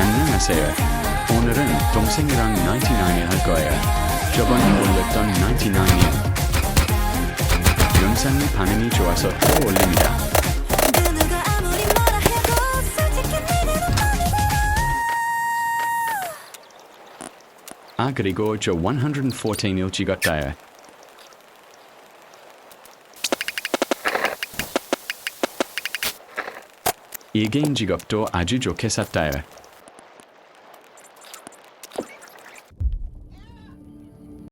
안녕하세요. 오늘은 동생이랑 99을 할 거예요. 저번에 올렸던 99이 영상이 반응이 좋아서 또 올립니다. 아, 그리고 저 114을 찍었다요. 이 개인 직업도 아주 좋게 샀다요.